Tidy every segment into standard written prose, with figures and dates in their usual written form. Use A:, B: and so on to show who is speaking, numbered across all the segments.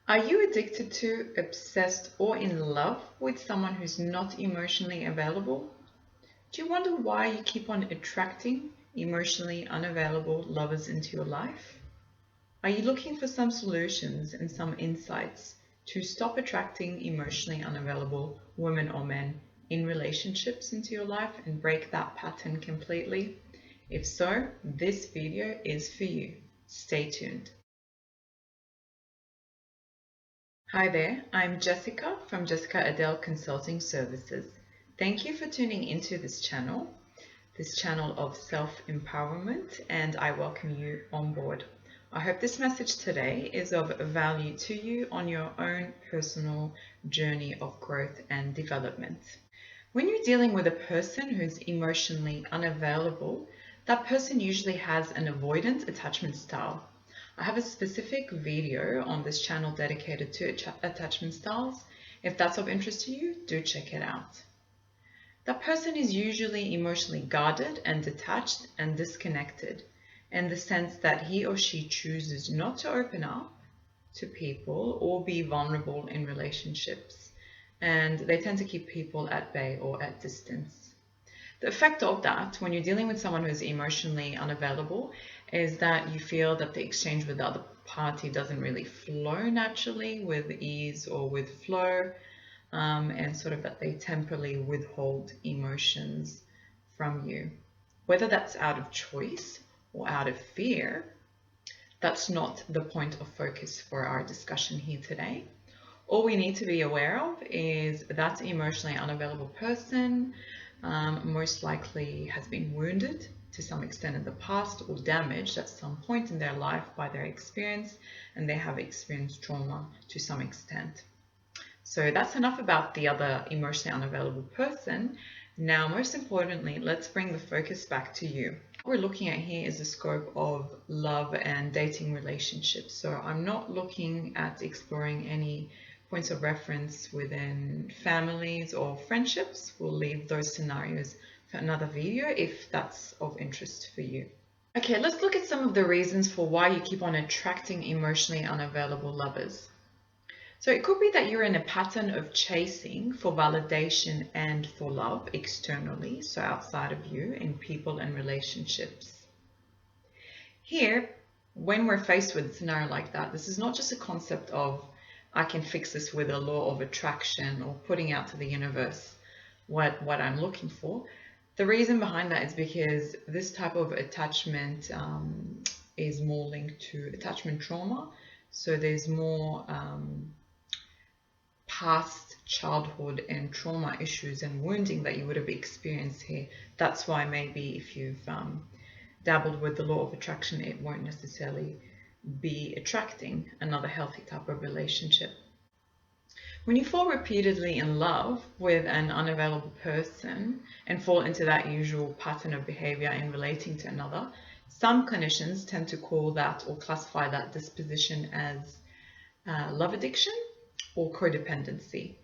A: Are you addicted to, obsessed, or in love with someone who's not emotionally available? Do you wonder why you keep on attracting emotionally unavailable lovers into your life? Are you looking for some solutions and some insights to stop attracting emotionally unavailable women or men in relationships into your life and break that pattern completely? If so, this video is for you. Stay tuned. Hi there, I'm Jessica from Jessica Adele Consulting Services. Thank you for tuning into this channel of self-empowerment, and I welcome you on board. I hope this message today is of value to you on your own personal journey of growth and development. When you're dealing with a person who's emotionally unavailable, that person usually has an avoidant attachment style. I have a specific video on this channel dedicated to attachment styles. If that's of interest to you, do check it out. That person is usually emotionally guarded and detached and disconnected in the sense that he or she chooses not to open up to people or be vulnerable in relationships. And they tend to keep people at bay or at distance. The effect of that, when you're dealing with someone who's emotionally unavailable, is that you feel that the exchange with the other party doesn't really flow naturally with ease or with flow, and sort of that they temporarily withhold emotions from you. Whether that's out of choice or out of fear, that's not the point of focus for our discussion here today. All we need to be aware of is that emotionally unavailable person most likely has been wounded to some extent in the past or damaged at some point in their life by their experience, and they have experienced trauma to some extent. So that's enough about the other emotionally unavailable person. Now, most importantly, let's bring the focus back to you. What we're looking at here is the scope of love and dating relationships. So I'm not looking at exploring any points of reference within families or friendships. We'll leave those scenarios for another video if that's of interest for you. Okay, let's look at some of the reasons for why you keep on attracting emotionally unavailable lovers. So it could be that you're in a pattern of chasing for validation and for love externally, so outside of you, in people and relationships. Here, when we're faced with a scenario like that, this is not just a concept of I can fix this with a law of attraction or putting out to the universe what I'm looking for. The reason behind that is because this type of attachment is more linked to attachment trauma. So there's more past childhood and trauma issues and wounding that you would have experienced here. That's why maybe if you've dabbled with the law of attraction, it won't necessarily be attracting another healthy type of relationship. When you fall repeatedly in love with an unavailable person and fall into that usual pattern of behavior in relating to another, some clinicians tend to call that or classify that disposition as love addiction or codependency.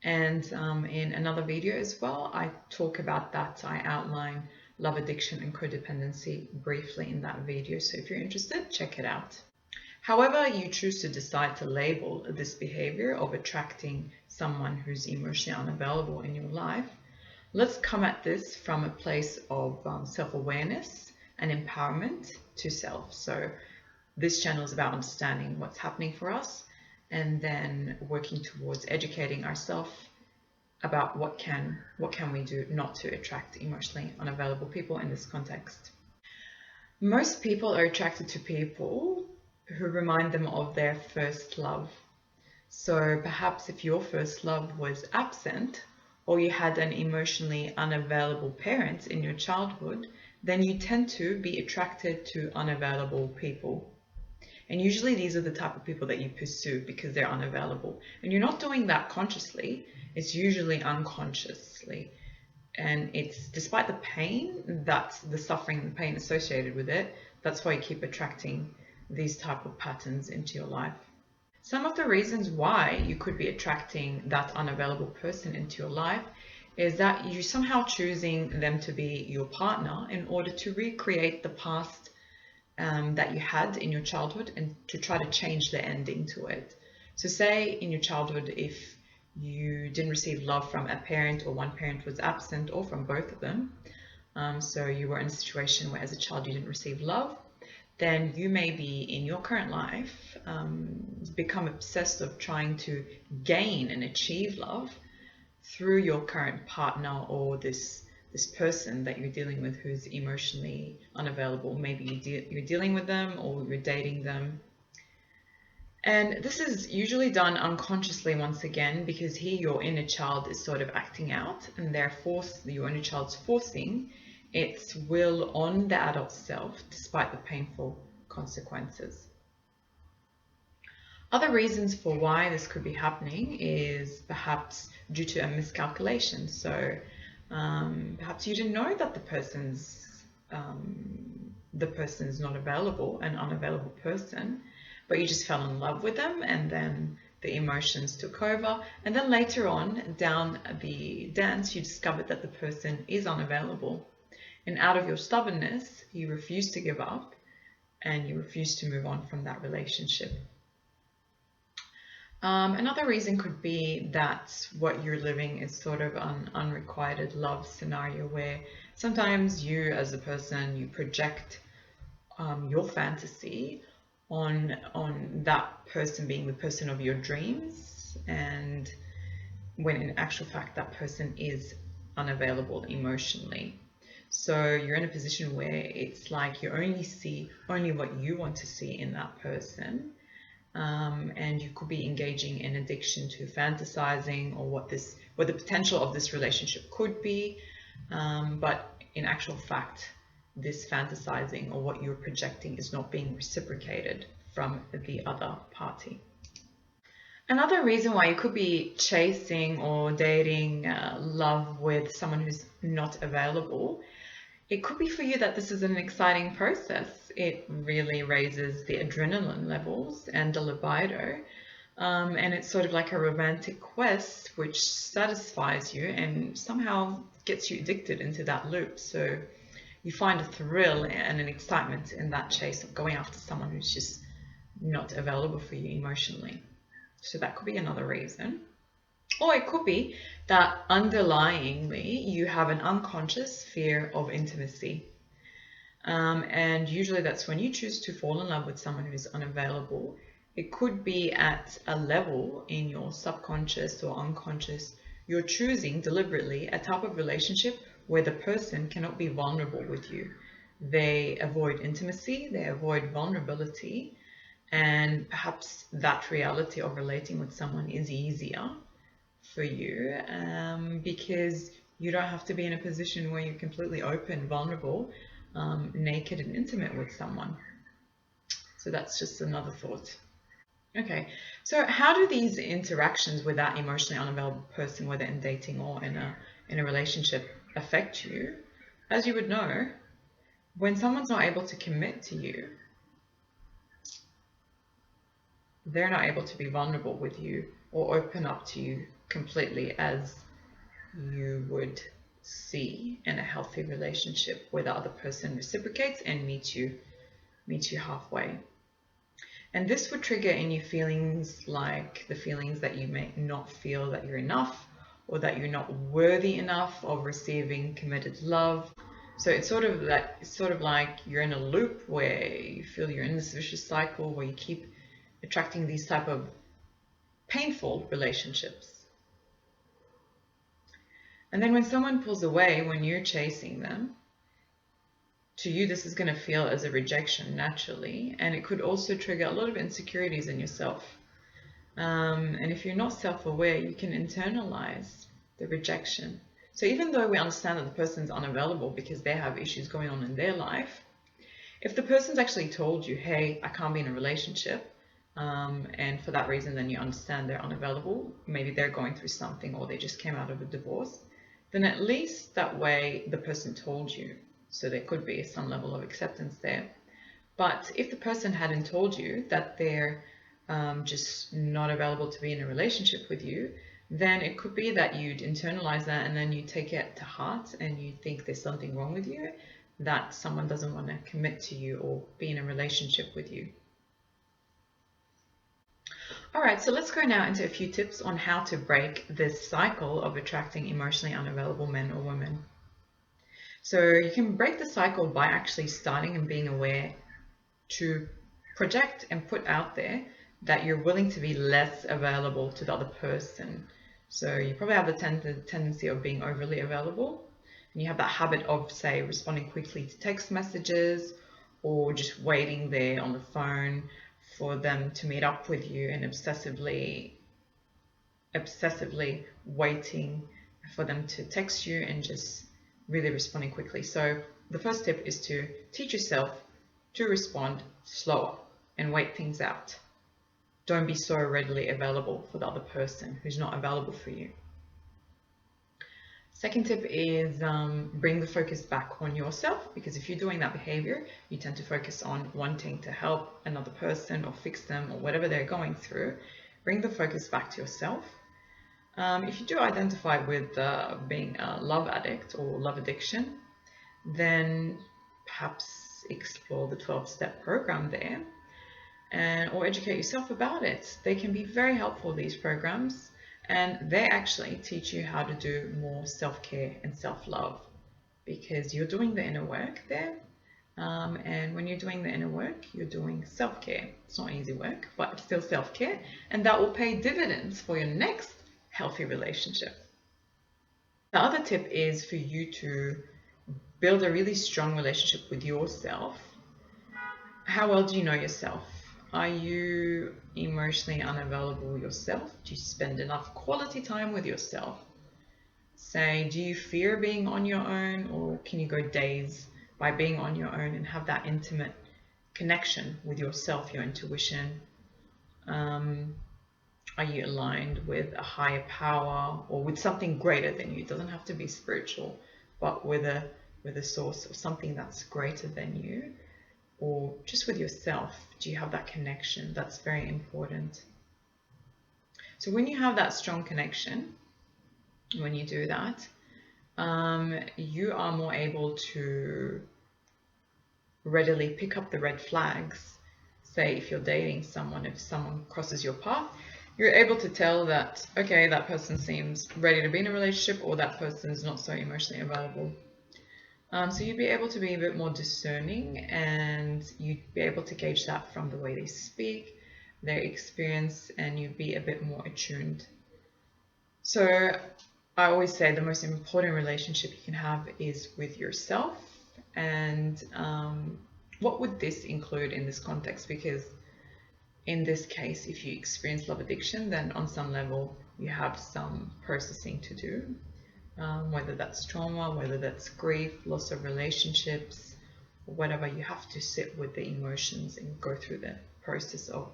A: And in another video as well, I talk about that. I outline love addiction and codependency briefly in that video. So if you're interested, check it out. However you choose to decide to label this behavior of attracting someone who's emotionally unavailable in your life, let's come at this from a place of self-awareness and empowerment to self. So this channel is about understanding what's happening for us and then working towards educating ourselves about what can we do not to attract emotionally unavailable people in this context. Most people are attracted to people who remind them of their first love. So perhaps if your first love was absent or you had an emotionally unavailable parent in your childhood, then you tend to be attracted to unavailable people. And usually these are the type of people that you pursue because they're unavailable. And you're not doing that consciously, it's usually unconsciously. And it's despite the pain, that's the suffering and the pain associated with it, that's why you keep attracting these type of patterns into your life. Some of the reasons why you could be attracting that unavailable person into your life is that you're somehow choosing them to be your partner in order to recreate the past that you had in your childhood and to try to change the ending to it. So say in your childhood, if you didn't receive love from a parent, or one parent was absent, or from both of them, so you were in a situation where as a child you didn't receive love, then you may be in your current life become obsessed of trying to gain and achieve love through your current partner, or this person that you're dealing with who's emotionally unavailable. Maybe you're dealing with them, or you're dating them. And this is usually done unconsciously, once again, because here your inner child is sort of acting out, and your inner child's forcing its will on the adult self despite the painful consequences. Other reasons for why this could be happening is perhaps due to a miscalculation. So perhaps you didn't know that the person's not available, an unavailable person, but you just fell in love with them, and then the emotions took over. And then later on down the dance, you discovered that the person is unavailable. And out of your stubbornness, you refuse to give up, and you refuse to move on from that relationship. Another reason could be that what you're living is sort of an unrequited love scenario, where sometimes you as a person, you project your fantasy on that person being the person of your dreams, and when in actual fact that person is unavailable emotionally. So you're in a position where it's like you only see what you want to see in that person. And you could be engaging in addiction to fantasizing, or what the potential of this relationship could be, but in actual fact, this fantasizing or what you're projecting is not being reciprocated from the other party. Another reason why you could be chasing or dating love with someone who's not available, it could be for you that this is an exciting process. It really raises the adrenaline levels and the libido. And it's sort of like a romantic quest which satisfies you and somehow gets you addicted into that loop. So you find a thrill and an excitement in that chase of going after someone who's just not available for you emotionally. So that could be another reason. Or it could be that underlyingly you have an unconscious fear of intimacy. And usually that's when you choose to fall in love with someone who is unavailable. It could be at a level in your subconscious or unconscious. You're choosing deliberately a type of relationship where the person cannot be vulnerable with you. They avoid intimacy, they avoid vulnerability, and perhaps that reality of relating with someone is easier for you because you don't have to be in a position where you're completely open, vulnerable, naked and intimate with someone. So that's just another thought. Okay, so how do these interactions with that emotionally unavailable person, whether in dating or in a relationship, affect you? As you would know, when someone's not able to commit to you, they're not able to be vulnerable with you or open up to you completely as you would see in a healthy relationship where the other person reciprocates and meets you halfway. And this would trigger in you feelings like the feelings that you may not feel that you're enough, or that you're not worthy enough of receiving committed love. So it's sort of like you're in a loop where you feel you're in this vicious cycle where you keep attracting these type of painful relationships. And then when someone pulls away, when you're chasing them, to you this is going to feel as a rejection naturally, and it could also trigger a lot of insecurities in yourself. And if you're not self-aware, you can internalize the rejection. So even though we understand that the person's unavailable because they have issues going on in their life, if the person's actually told you, hey, I can't be in a relationship, and for that reason then you understand they're unavailable, maybe they're going through something or they just came out of a divorce, then at least that way the person told you. So there could be some level of acceptance there. But if the person hadn't told you that they're just not available to be in a relationship with you, then it could be that you'd internalize that and then you take it to heart and you think there's something wrong with you, that someone doesn't want to commit to you or be in a relationship with you. All right, so let's go now into a few tips on how to break this cycle of attracting emotionally unavailable men or women. So you can break the cycle by actually starting and being aware to project and put out there that you're willing to be less available to the other person. So you probably have the tendency of being overly available, and you have that habit of, say, responding quickly to text messages or just waiting there on the phone for them to meet up with you and obsessively waiting for them to text you and just really responding quickly. So the first tip is to teach yourself to respond slower and wait things out. Don't be so readily available for the other person who's not available for you. Second tip is bring the focus back on yourself, because if you're doing that behavior, you tend to focus on wanting to help another person or fix them or whatever they're going through. Bring the focus back to yourself. If you do identify with being a love addict or love addiction, then perhaps explore the 12-step program there or educate yourself about it. They can be very helpful, these programs, and they actually teach you how to do more self-care and self-love, because you're doing the inner work there. And when you're doing the inner work, you're doing self-care. It's not easy work, but it's still self-care, and that will pay dividends for your next healthy relationship. The other tip is for you to build a really strong relationship with yourself. How well do you know yourself? Are you emotionally unavailable yourself? Do you spend enough quality time with yourself? Say, do you fear being on your own, or can you go days by being on your own and have that intimate connection with yourself, your intuition? Are you aligned with a higher power or with something greater than you? It doesn't have to be spiritual, but with a source or something that's greater than you, or just with yourself. Do you have that connection? That's very important. So when you have that strong connection, when you do that, you are more able to readily pick up the red flags. Say if you're dating someone, if someone crosses your path, you're able to tell that, okay, that person seems ready to be in a relationship, or that person's not so emotionally available. So you'd be able to be a bit more discerning, and you'd be able to gauge that from the way they speak, their experience, and you'd be a bit more attuned. So I always say the most important relationship you can have is with yourself. And what would this include in this context? Because in this case, if you experience love addiction, then on some level you have some processing to do, whether that's trauma, whether that's grief, loss of relationships, whatever. You have to sit with the emotions and go through the process of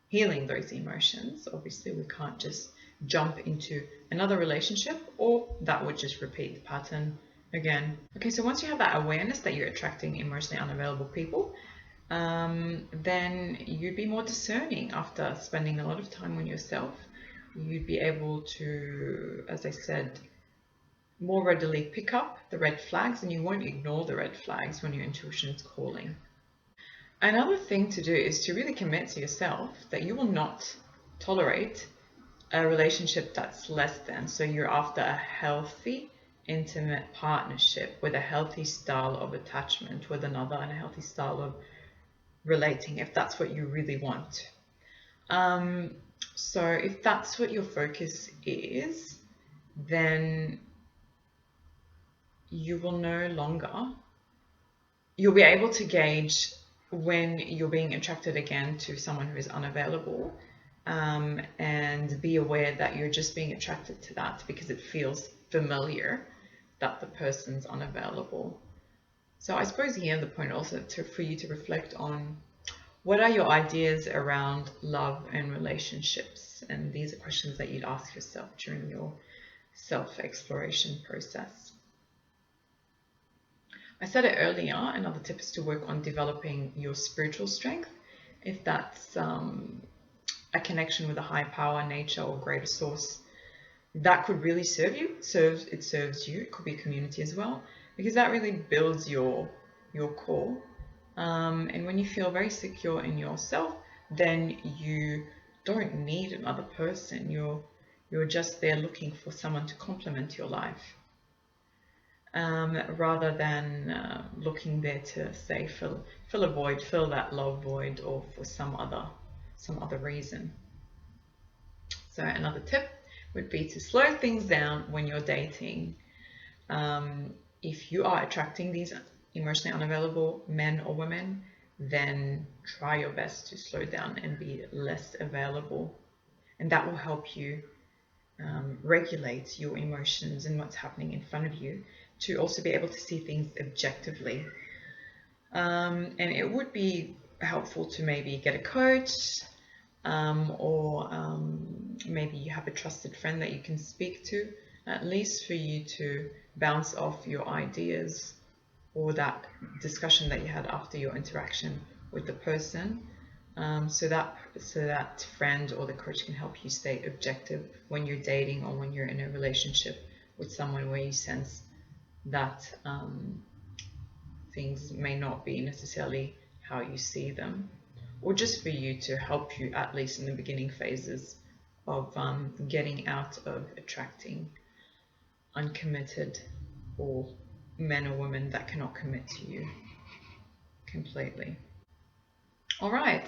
A: healing those emotions. Obviously, we can't just jump into another relationship, or that would just repeat the pattern again. Okay, so once you have that awareness that you're attracting emotionally unavailable people, then you'd be more discerning after spending a lot of time on yourself. You'd be able to, as I said, more readily pick up the red flags, and you won't ignore the red flags when your intuition is calling. Another thing to do is to really commit to yourself that you will not tolerate a relationship that's less than. So you're after a healthy, intimate partnership with a healthy style of attachment with another and a healthy style of relating, if that's what you really want. So if that's what your focus is, then you will no longer, you'll be able to gauge when you're being attracted again to someone who is unavailable, and be aware that you're just being attracted to that because it feels familiar that the person's unavailable. So I suppose here the point also for you to reflect on, what are your ideas around love and relationships? And these are questions that you'd ask yourself during your self-exploration process. I said it earlier, another tip is to work on developing your spiritual strength. If that's a connection with a higher power, nature, or greater source, that could really serve you. It serves you. It could be community as well, because that really builds your core. And when you feel very secure in yourself, then you don't need another person. You're just there looking for someone to complement your life, rather than looking there to say fill a void, fill that love void, or for some other reason. So another tip would be to slow things down when you're dating. If you are attracting these emotionally unavailable men or women, then try your best to slow down and be less available. And that will help you regulate your emotions and what's happening in front of you, to also be able to see things objectively. And it would be helpful to maybe get a coach, or maybe you have a trusted friend that you can speak to, at least for you to bounce off your ideas or that discussion that you had after your interaction with the person, so that friend or the coach can help you stay objective when you're dating or when you're in a relationship with someone where you sense that things may not be necessarily how you see them, or just for you to help you, at least in the beginning phases of getting out of attracting uncommitted or men or women that cannot commit to you completely. All right,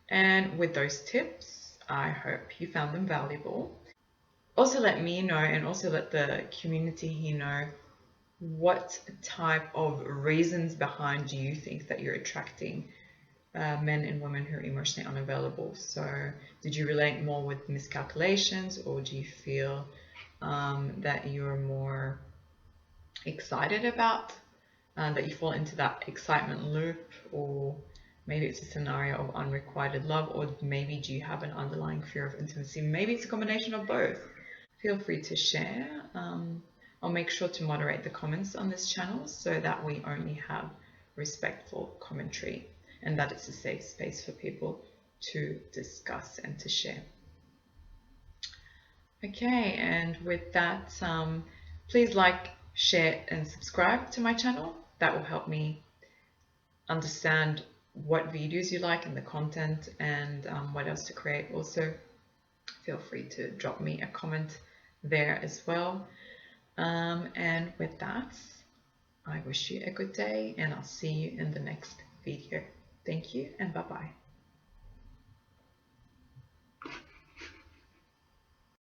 A: and with those tips, I hope you found them valuable. Also let me know, and also let the community here know, what type of reasons behind do you think that you're attracting men and women who are emotionally unavailable? So did you relate more with miscalculations, or do you feel that you're more excited about, that you fall into that excitement loop, or maybe it's a scenario of unrequited love, or maybe do you have an underlying fear of intimacy? Maybe it's a combination of both. Feel free to share. I'll make sure to moderate the comments on this channel so that we only have respectful commentary, and that it's a safe space for people to discuss and to share. Okay, and with that, please like, share, and subscribe to my channel. That will help me understand what videos you like and the content, and what else to create. Also, feel free to drop me a comment there as well. And with that, I wish you a good day, and I'll see you in the next video. Thank you, and bye-bye.